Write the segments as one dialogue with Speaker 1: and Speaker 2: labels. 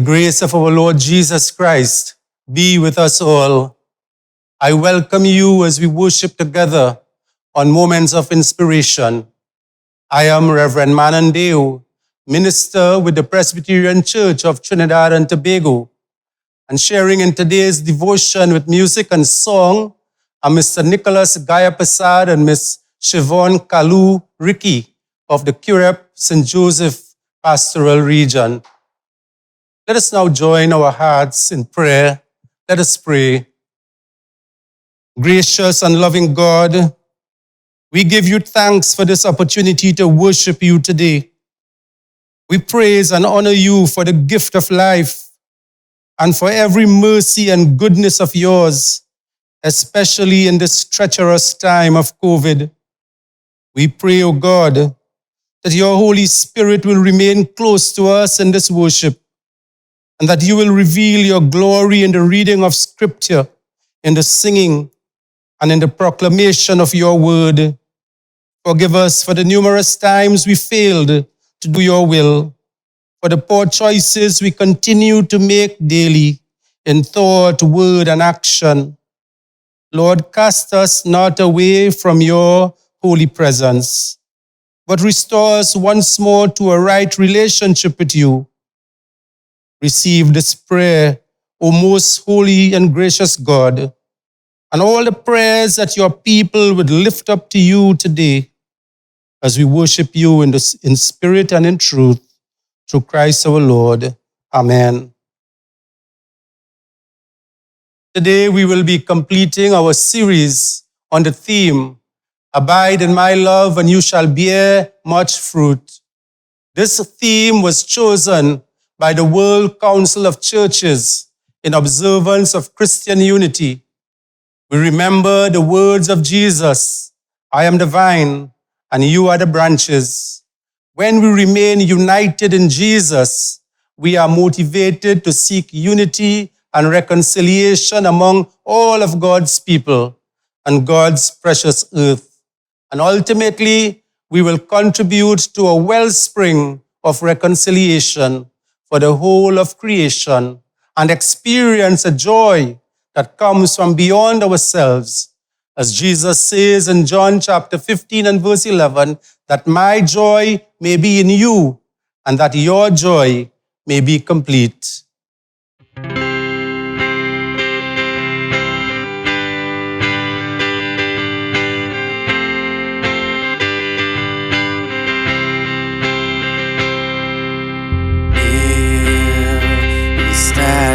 Speaker 1: grace of our Lord Jesus Christ be with us all. I welcome you as we worship together on Moments of Inspiration. I am Reverend Manan Deo, minister with the Presbyterian Church of Trinidad and Tobago, and sharing in today's devotion with music and song are Mr. Nicholas Gayapasad and Miss Siobhan Kalu Ricky of the Curep St. Joseph Pastoral Region. Let us now join our hearts in prayer. Let us pray. Gracious and loving God, we give you thanks for this opportunity to worship you today. We praise and honor you for the gift of life and for every mercy and goodness of yours, especially in this treacherous time of COVID. We pray, O God, that your Holy Spirit will remain close to us in this worship, and that you will reveal your glory in the reading of Scripture, in the singing, and in the proclamation of your word. Forgive us for the numerous times we failed to do your will, for the poor choices we continue to make daily in thought, word, and action. Lord, cast us not away from your holy presence, but restore us once more to a right relationship with you. Receive this prayer, O most holy and gracious God, and all the prayers that your people would lift up to you today as we worship you in spirit and in truth, through Christ our Lord. Amen. Today we will be completing our series on the theme, Abide in my love and you shall bear much fruit. This theme was chosen by the World Council of Churches in observance of Christian unity. We remember the words of Jesus, I am the vine and you are the branches. When we remain united in Jesus, we are motivated to seek unity and reconciliation among all of God's people and God's precious earth. And ultimately, we will contribute to a wellspring of reconciliation for the whole of creation and experience a joy that comes from beyond ourselves. As Jesus says in John chapter 15 and verse 11, that my joy may be in you and that your joy may be complete.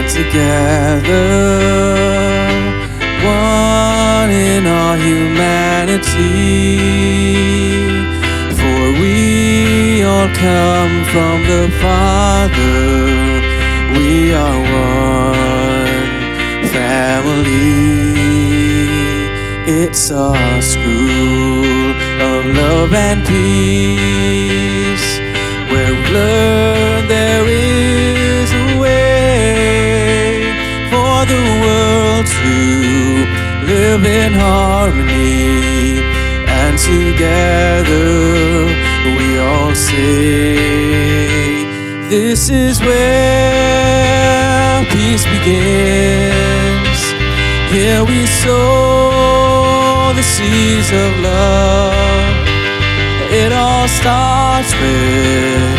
Speaker 2: Together, one in our humanity, for we all come from the Father, we are one family. It's our school of love and peace, where we learn there is a way for the world to live in harmony, and together we all say, this is where peace begins. Here we sow the seeds of love. It all starts with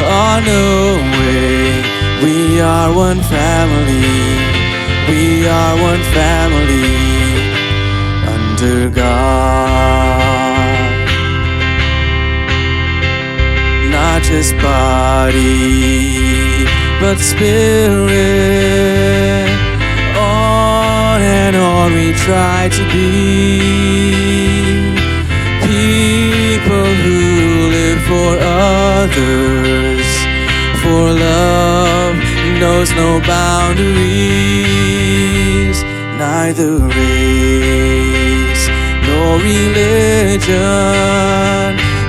Speaker 2: our knowing we are one family. We are one family under God. Not just body, but spirit. On and on we try to be people who live for others, for love knows no boundaries, neither race nor religion,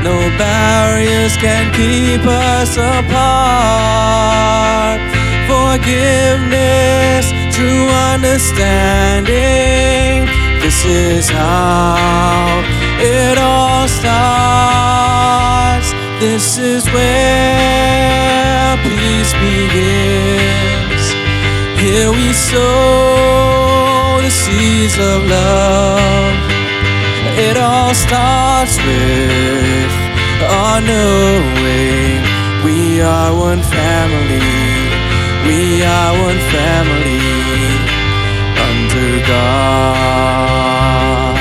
Speaker 2: no barriers can keep us apart. Forgiveness, true understanding, this is how it all starts. This is where peace begins. Here we sow the seeds of love. It all starts with our knowing we are one family. We are one family under God.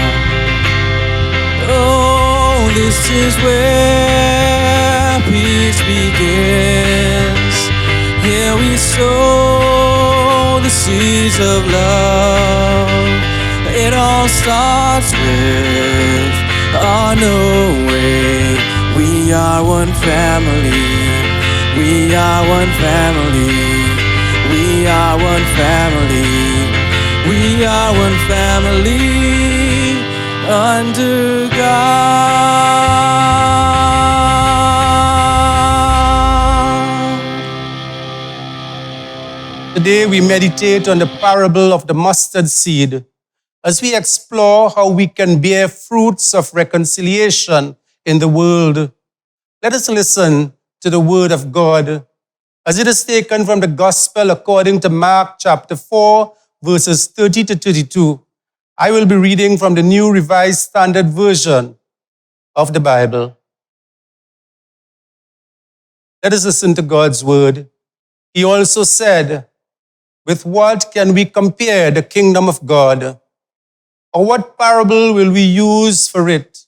Speaker 2: Oh, this is where peace begins. Here we sow the seeds of love. It all starts with our knowing we are one family. We are one family. We are one family. We are one family under God.
Speaker 1: Today we meditate on the parable of the mustard seed as we explore how we can bear fruits of reconciliation in the world. Let us listen to the word of God as it is taken from the Gospel according to Mark chapter 4, verses 30 to 32. I will be reading from the New Revised Standard Version of the Bible. Let us listen to God's word. He also said, "With what can we compare the kingdom of God? Or what parable will we use for it?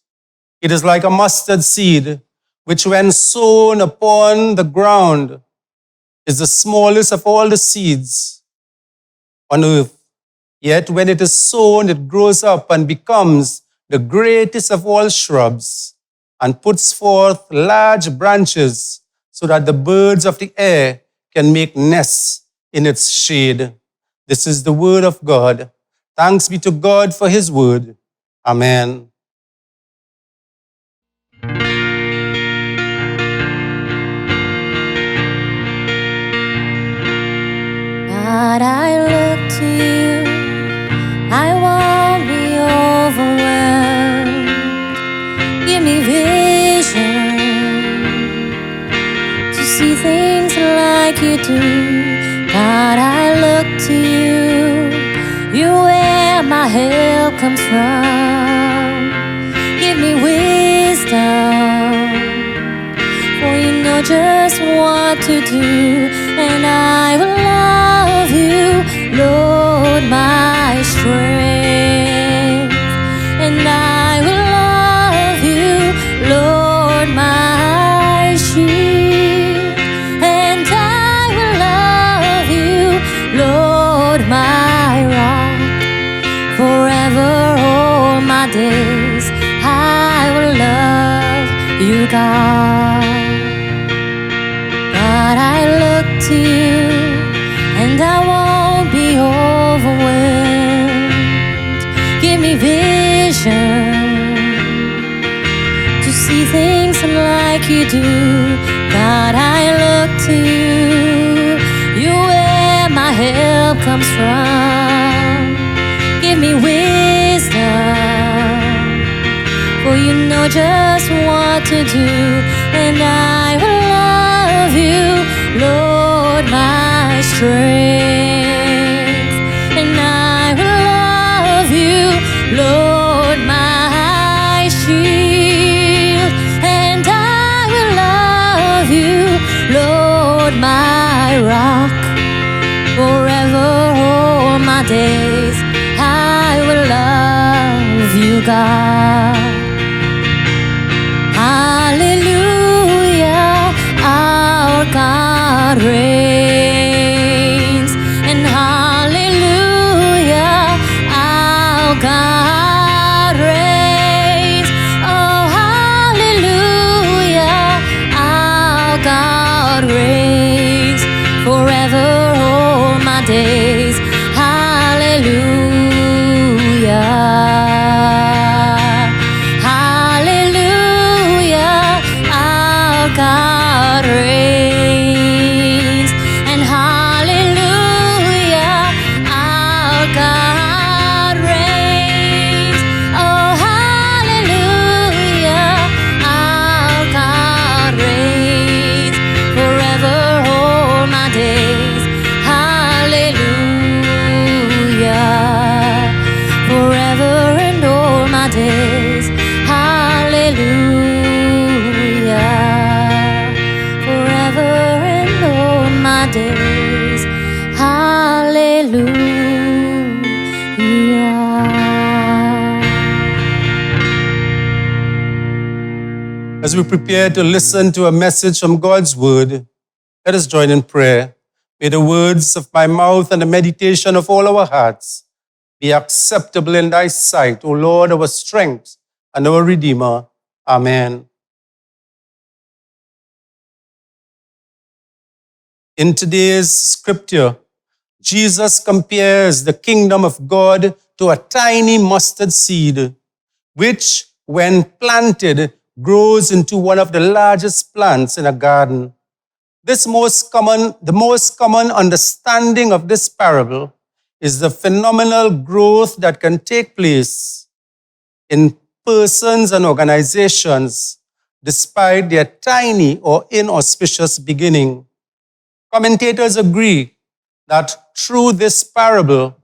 Speaker 1: It is like a mustard seed, which when sown upon the ground is the smallest of all the seeds on earth. Yet when it is sown, it grows up and becomes the greatest of all shrubs and puts forth large branches so that the birds of the air can make nests in its shade." This is the word of God. Thanks be to God for his word. Amen.
Speaker 3: God, I look to you. I won't be overwhelmed. Give me vision to see things like you do. God, I look to you. You're where my help comes from. Give me wisdom, for you know just what to do. And I will love you, Lord, my strength. And I will love you, Lord, my shield. And I will love you, Lord, my rock. Forever, all my days, I will love you, God. God, I look to you, and I won't be overwhelmed. Give me vision to see things like you do. God, I look to you. You're where my help comes from. Give me wisdom, for you know just what to do. And I will love you, Lord, my strength. And I will love you, Lord, my shield. And I will love you, Lord, my rock. Forever, all my days, I will love you, God. Hallelujah, our God reigns. And hallelujah, our God reigns. Oh, hallelujah, our God reigns. Forever, all my days, hallelujah. Hallelujah, our God reigns. And hallelujah, our God reigns. Oh, hallelujah, our God reigns. Forever, all my days, hallelujah.
Speaker 1: As we prepare to listen to a message from God's word, let us join in prayer. May the words of my mouth and the meditation of all our hearts be acceptable in thy sight, O Lord, our strength and our Redeemer. Amen. In today's scripture, Jesus compares the kingdom of God to a tiny mustard seed, which, when planted, grows into one of the largest plants in a garden. The most common understanding of this parable is the phenomenal growth that can take place in persons and organizations despite their tiny or inauspicious beginning. Commentators agree that through this parable,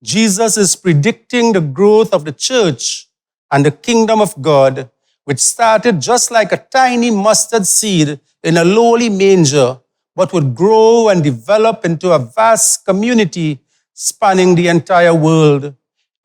Speaker 1: Jesus is predicting the growth of the church and the kingdom of God, which started just like a tiny mustard seed in a lowly manger, but would grow and develop into a vast community spanning the entire world.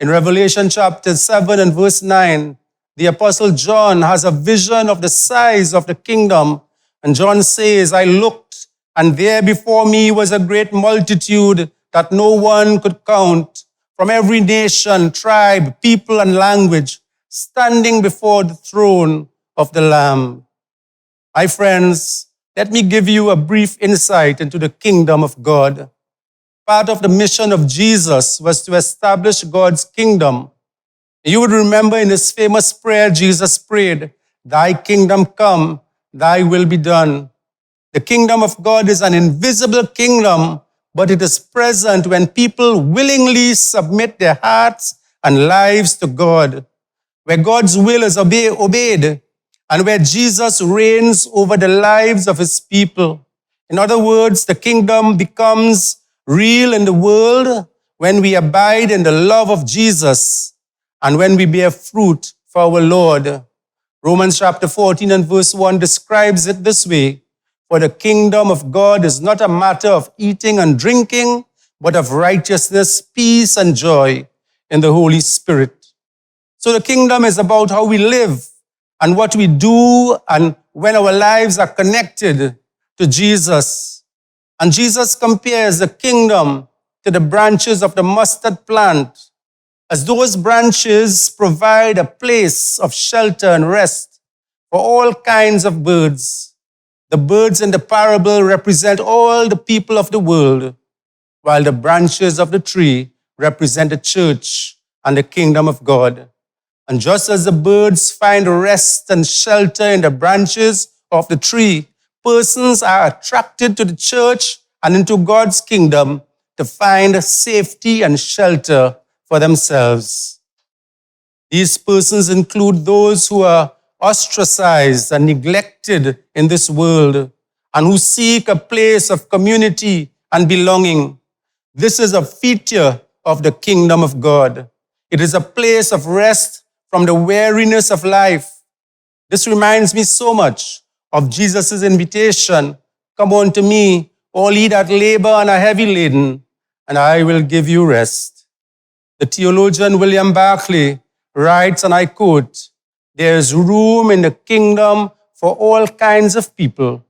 Speaker 1: In Revelation chapter 7 and verse 9, the Apostle John has a vision of the size of the kingdom. And John says, I looked, and there before me was a great multitude that no one could count, from every nation, tribe, people, and language, standing before the throne of the Lamb. My friends, let me give you a brief insight into the kingdom of God. Part of the mission of Jesus was to establish God's kingdom. You would remember in his famous prayer, Jesus prayed, thy kingdom come, thy will be done. The kingdom of God is an invisible kingdom, but it is present when people willingly submit their hearts and lives to God, where God's will is obeyed, and where Jesus reigns over the lives of his people. In other words, the kingdom becomes real in the world when we abide in the love of Jesus and when we bear fruit for our Lord. Romans chapter 14 and verse 1 describes it this way, for the kingdom of God is not a matter of eating and drinking, but of righteousness, peace, and joy in the Holy Spirit. So the kingdom is about how we live and what we do and when our lives are connected to Jesus. And Jesus compares the kingdom to the branches of the mustard plant, as those branches provide a place of shelter and rest for all kinds of birds. The birds in the parable represent all the people of the world, while the branches of the tree represent the church and the kingdom of God. And just as the birds find rest and shelter in the branches of the tree, persons are attracted to the church and into God's kingdom to find safety and shelter for themselves. These persons include those who are ostracized and neglected in this world and who seek a place of community and belonging. This is a feature of the kingdom of God. It is a place of rest from the weariness of life. This reminds me so much of Jesus' invitation, come unto me, all ye that labor and are heavy laden, and I will give you rest. The theologian William Barclay writes, and I quote, there is room in the kingdom for all kinds of people.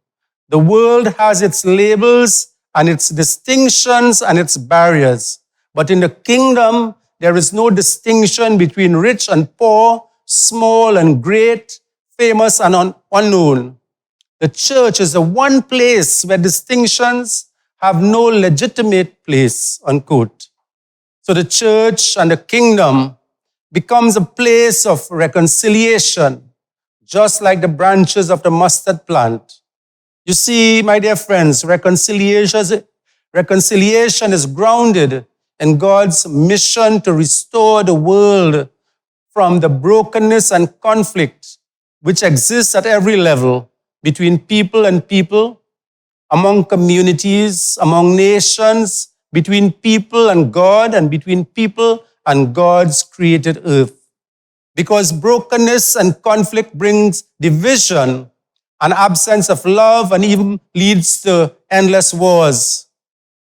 Speaker 1: The world has its labels and its distinctions and its barriers. But in the kingdom, there is no distinction between rich and poor, small and great, famous and unknown. The church is the one place where distinctions have no legitimate place, unquote. So the church and the kingdom becomes a place of reconciliation, just like the branches of the mustard plant. You see, my dear friends, reconciliation is grounded in God's mission to restore the world from the brokenness and conflict which exists at every level between people and people, among communities, among nations, between people and God, and between people and God's created earth. Because brokenness and conflict brings division, an absence of love, and even leads to endless wars.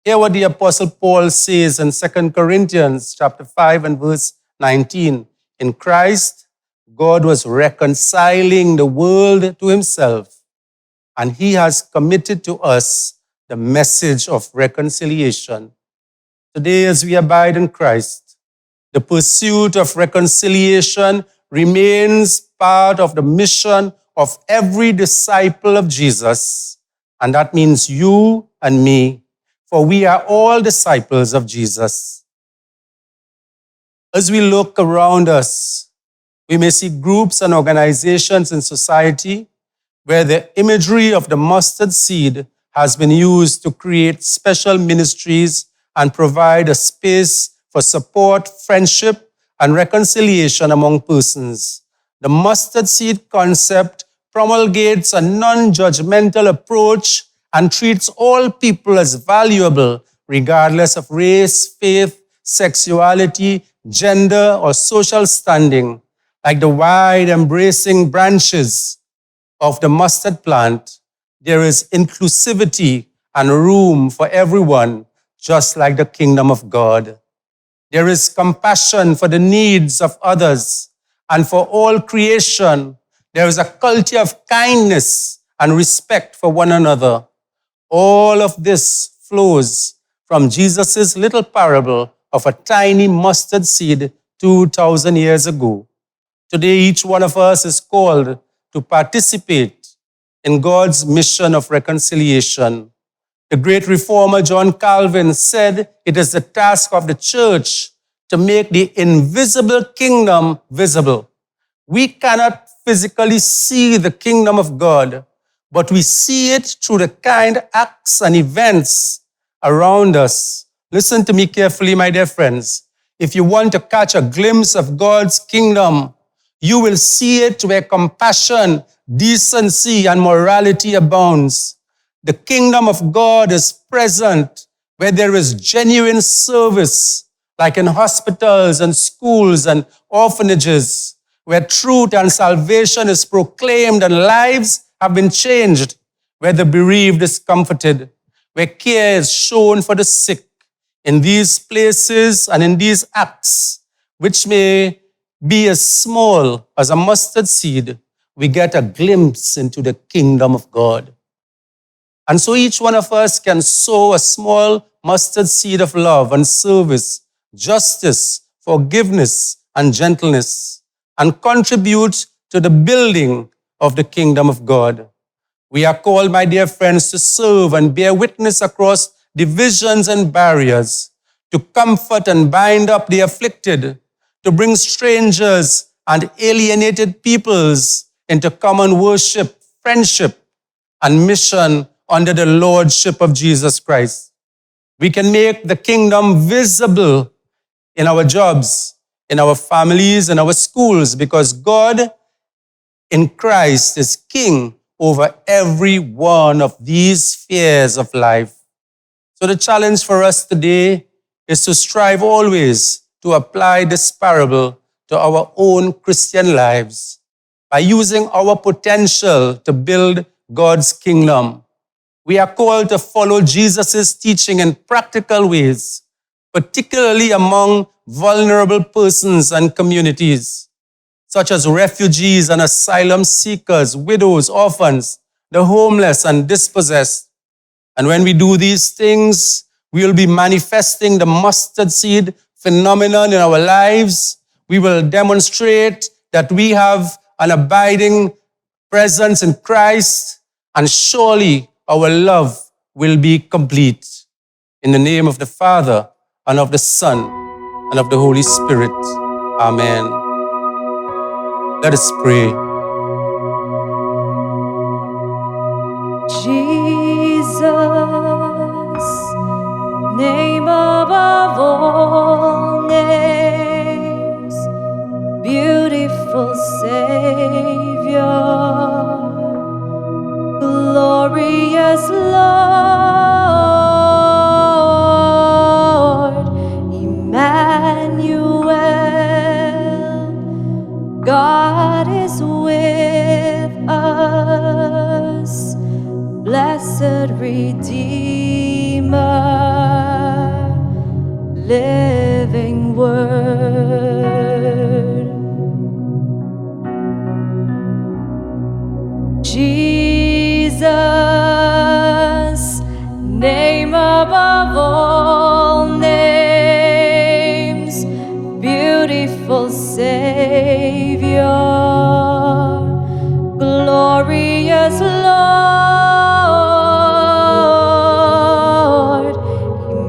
Speaker 1: Hear what the Apostle Paul says in 2 Corinthians chapter 5 and verse 19. In Christ, God was reconciling the world to himself, and he has committed to us the message of reconciliation. Today, as we abide in Christ, the pursuit of reconciliation remains part of the mission of every disciple of Jesus, and that means you and me, for we are all disciples of Jesus. As we look around us, we may see groups and organizations in society where the imagery of the mustard seed has been used to create special ministries and provide a space for support, friendship, and reconciliation among persons. The mustard seed concept promulgates a non-judgmental approach and treats all people as valuable, regardless of race, faith, sexuality, gender, or social standing. Like the wide embracing branches of the mustard plant, there is inclusivity and room for everyone, just like the kingdom of God. There is compassion for the needs of others, and for all creation, there is a culture of kindness and respect for one another. All of this flows from Jesus' little parable of a tiny mustard seed 2,000 years ago. Today, each one of us is called to participate in God's mission of reconciliation. The great reformer John Calvin said it is the task of the church to make the invisible kingdom visible. We cannot physically see the kingdom of God, but we see it through the kind acts and events around us. Listen to me carefully, my dear friends. If you want to catch a glimpse of God's kingdom, you will see it where compassion, decency, and morality abounds. The kingdom of God is present where there is genuine service, like in hospitals and schools and orphanages, where truth and salvation is proclaimed and lives have been changed, where the bereaved is comforted, where care is shown for the sick. In these places and in these acts, which may be as small as a mustard seed, we get a glimpse into the kingdom of God. And so each one of us can sow a small mustard seed of love and service, justice, forgiveness, and gentleness, and contribute to the building of the kingdom of God. We are called, my dear friends, to serve and bear witness across divisions and barriers, to comfort and bind up the afflicted, to bring strangers and alienated peoples into common worship, friendship, and mission under the lordship of Jesus Christ. We can make the kingdom visible in our jobs, in our families, in our schools, because God in Christ is king over every one of these spheres of life. So the challenge for us today is to strive always to apply this parable to our own Christian lives by using our potential to build God's kingdom. We are called to follow Jesus' teaching in practical ways, particularly among vulnerable persons and communities, such as refugees and asylum seekers, widows, orphans, the homeless and dispossessed. And when we do these things, we will be manifesting the mustard seed phenomenon in our lives. We will demonstrate that we have an abiding presence in Christ, and surely our love will be complete. In the name of the Father, and of the Son, and of the Holy Spirit. Amen. Let us pray.
Speaker 3: Jesus, name above all names, beautiful Savior, glorious Lord, Emmanuel, God is with us, blessed Redeemer, living Word. beautiful Savior, glorious Lord,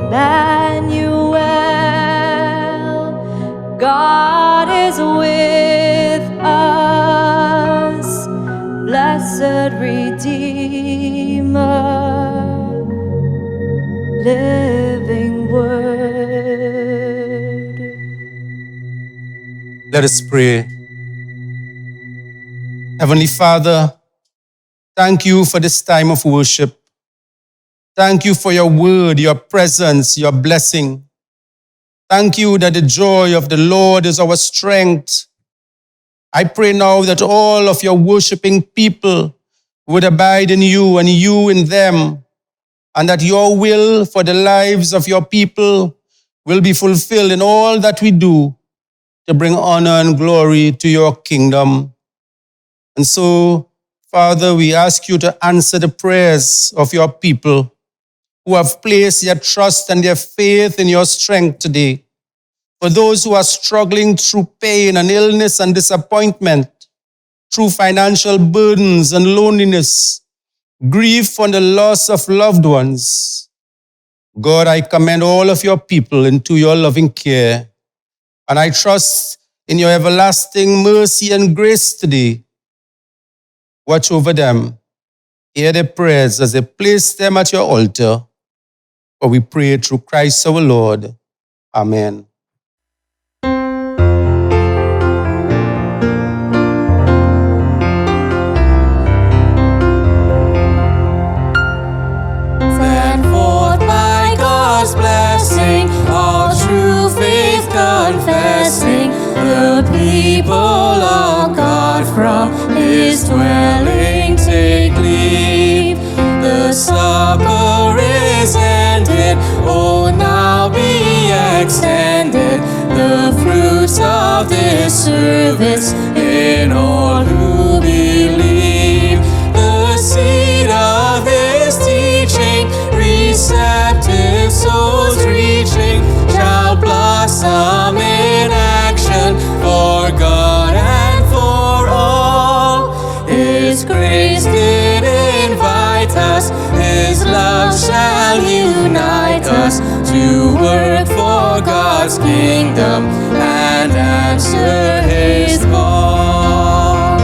Speaker 3: Emmanuel, God is with us, blessed Redeemer, living Word.
Speaker 1: Let us pray. Heavenly Father, thank you for this time of worship. Thank you for your word, your presence, your blessing. Thank you that the joy of the Lord is our strength. I pray now that all of your worshiping people would abide in you and you in them, and that your will for the lives of your people will be fulfilled in all that we do to bring honor and glory to your kingdom. And so, Father, we ask you to answer the prayers of your people who have placed their trust and their faith in your strength today. For those who are struggling through pain and illness and disappointment, through financial burdens and loneliness, grief for the loss of loved ones, God, I commend all of your people into your loving care. And I trust in your everlasting mercy and grace today. Watch over them. Hear their prayers as they place them at your altar. For we pray through Christ our Lord. Amen.
Speaker 2: Sent forth by God's blessing, all true faith confessing, the people of God from his dwelling take leave. The supper is ended, oh now be extended the fruits of this service in all who believe. The seed of this teaching, receptive souls reaching, shall blossom in action for God and for all. His grace did invite us, his love shall unite us to work for God's kingdom and answer his call.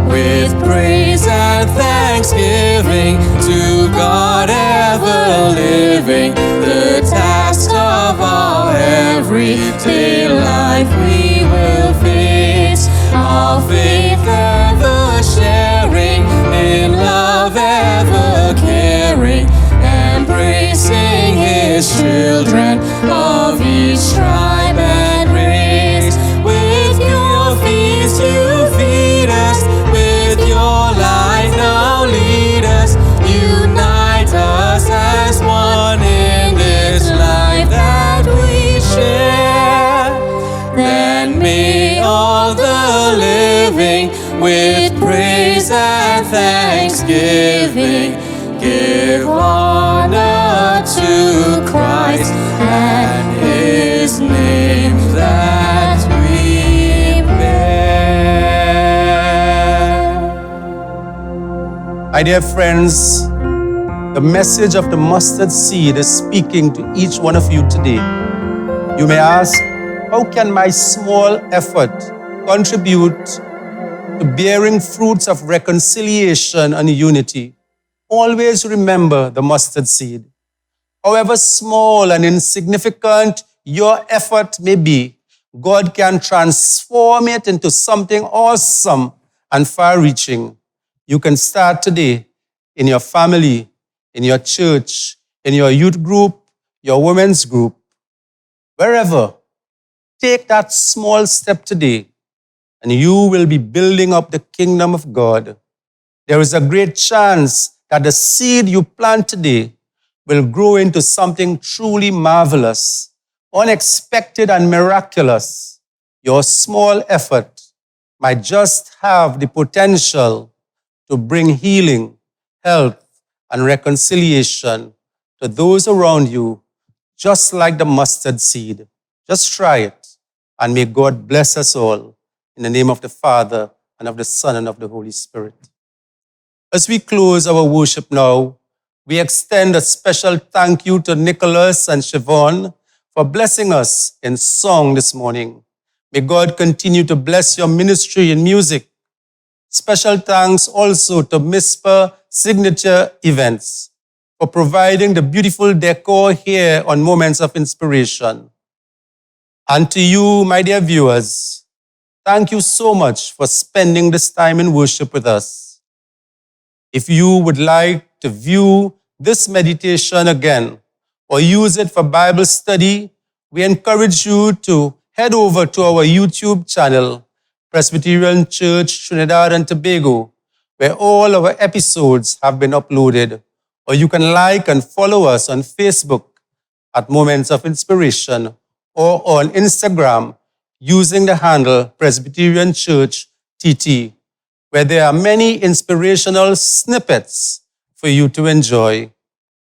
Speaker 2: With praise and thanksgiving to God ever living, the task of our everyday life we will face. Our faith ever sharing, in love ever caring, embracing his children of each tribe and race. With your feast you feed us, with your light now lead us, unite us as one in this life that we share. Then may all the living with praise and thanksgiving give honor to Christ and his name that we bear.
Speaker 1: My dear friends, the message of the mustard seed is speaking to each one of you today. You may ask, how can my small effort contribute to bearing fruits of reconciliation and unity? Always remember the mustard seed. However small and insignificant your effort may be, God can transform it into something awesome and far-reaching. You can start today in your family, in your church, in your youth group, your women's group, wherever. Take that small step today, and you will be building up the kingdom of God. There is a great chance that the seed you plant today will grow into something truly marvelous, unexpected and miraculous. Your small effort might just have the potential to bring healing, health, and reconciliation to those around you just like the mustard seed. Just try it. And may God bless us all. In the name of the Father, and of the Son, and of the Holy Spirit. As we close our worship now, we extend a special thank you to Nicholas and Siobhan for blessing us in song this morning. May God continue to bless your ministry in music. Special thanks also to Misper Signature Events for providing the beautiful decor here on Moments of Inspiration. And to you, my dear viewers, thank you so much for spending this time in worship with us. If you would like to view this meditation again or use it for Bible study, we encourage you to head over to our YouTube channel, Presbyterian Church Trinidad and Tobago, where all our episodes have been uploaded. Or you can like and follow us on Facebook at Moments of Inspiration or on Instagram using the handle Presbyterian Church TT, where there are many inspirational snippets for you to enjoy.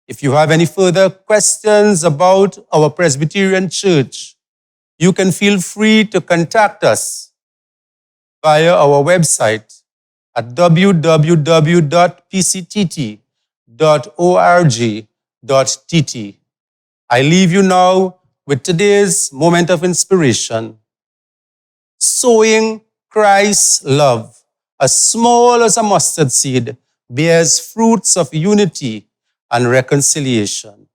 Speaker 1: If you have any further questions about our Presbyterian Church, you can feel free to contact us via our website at www.pctt.org.tt. I leave you now with today's moment of inspiration. Sowing Christ's love, as small as a mustard seed, bears fruits of unity and reconciliation.